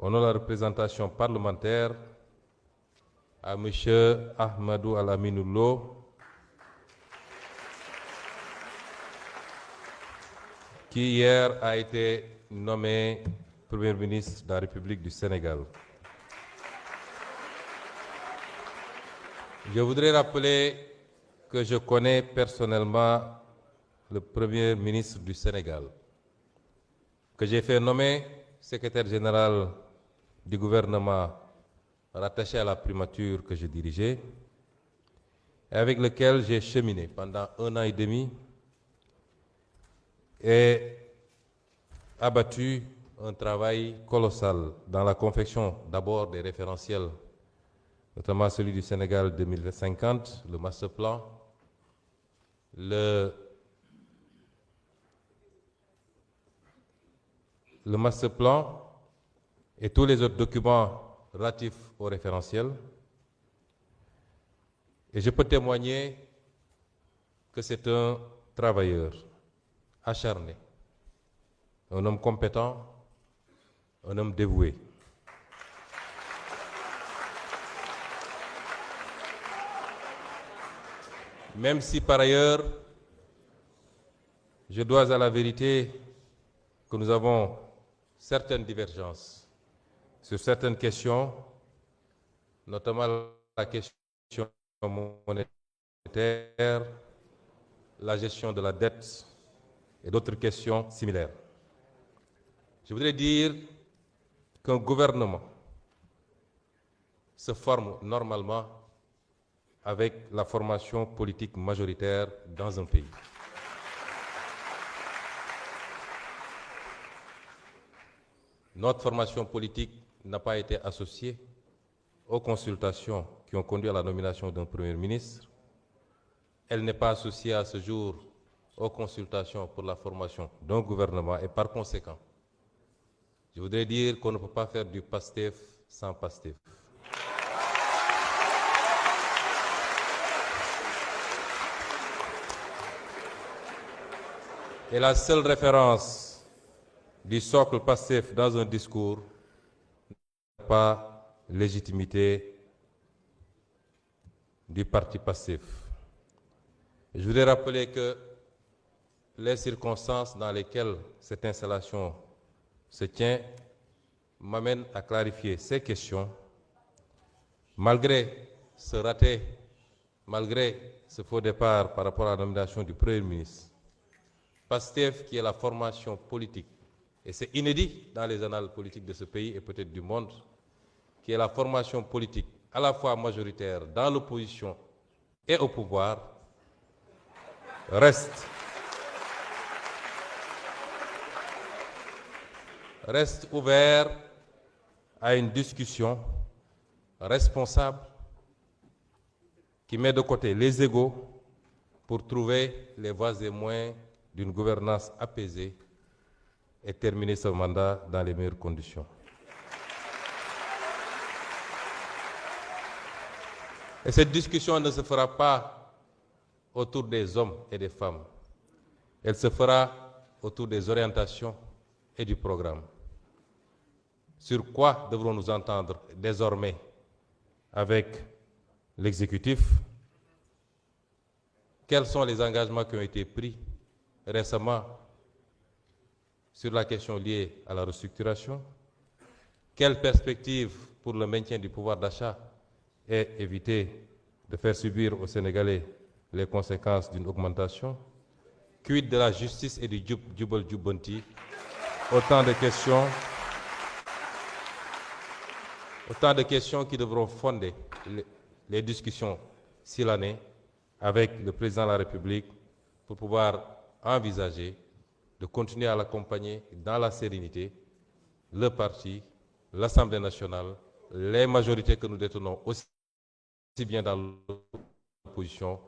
Au nom de la représentation parlementaire, à M. Ahmadou Al-Aminou Lo, qui hier a été nommé Premier ministre de la République du Sénégal. Je voudrais rappeler que je connais personnellement le Premier ministre du Sénégal, que j'ai fait nommer secrétaire général du gouvernement rattaché à la primature que je dirigeais, et avec lequel j'ai cheminé pendant 1 an et demi et abattu un travail colossal dans la confection d'abord des référentiels, notamment celui du Sénégal 2050, le master plan, le master plan et tous les autres documents relatifs au référentiel. Et je peux témoigner que c'est un travailleur acharné, un homme compétent, un homme dévoué. Même si par ailleurs, je dois à la vérité que nous avons certaines divergences sur certaines questions, notamment la question monétaire, la gestion de la dette et d'autres questions similaires. Je voudrais dire qu'un gouvernement se forme normalement avec la formation politique majoritaire dans un pays. Notre formation politique n'a pas été associée aux consultations qui ont conduit à la nomination d'un Premier ministre. Elle n'est pas associée à ce jour aux consultations pour la formation d'un gouvernement et par conséquent, je voudrais dire qu'on ne peut pas faire du PASTEF sans PASTEF. Et la seule référence du socle PASTEF dans un discours n'a pas légitimité du parti PASTEF. Je voudrais rappeler que les circonstances dans lesquelles cette installation se tient m'amènent à clarifier ces questions. Malgré ce raté, malgré ce faux départ par rapport à la nomination du Premier ministre, PASTEF, qui est la formation politique, et c'est inédit dans les annales politiques de ce pays et peut-être du monde, qui est la formation politique à la fois majoritaire dans l'opposition et au pouvoir, reste ouvert à une discussion responsable qui met de côté les égos pour trouver les voies et moyens d'une gouvernance apaisée et terminer ce mandat dans les meilleures conditions. Et cette discussion ne se fera pas autour des hommes et des femmes. Elle se fera autour des orientations et du programme. Sur quoi devrons-nous entendre désormais avec l'exécutif? Quels sont les engagements qui ont été pris récemment sur la question liée à la restructuration? Quelles perspectives pour le maintien du pouvoir d'achat et éviter de faire subir aux Sénégalais les conséquences d'une augmentation? Quid de la justice et du jubal jubanti? Autant de questions qui devront fonder les discussions s'il en est avec le président de la République pour pouvoir envisager de continuer à l'accompagner dans la sérénité, le parti, l'Assemblée nationale, les majorités que nous détenons aussi bien dans l'opposition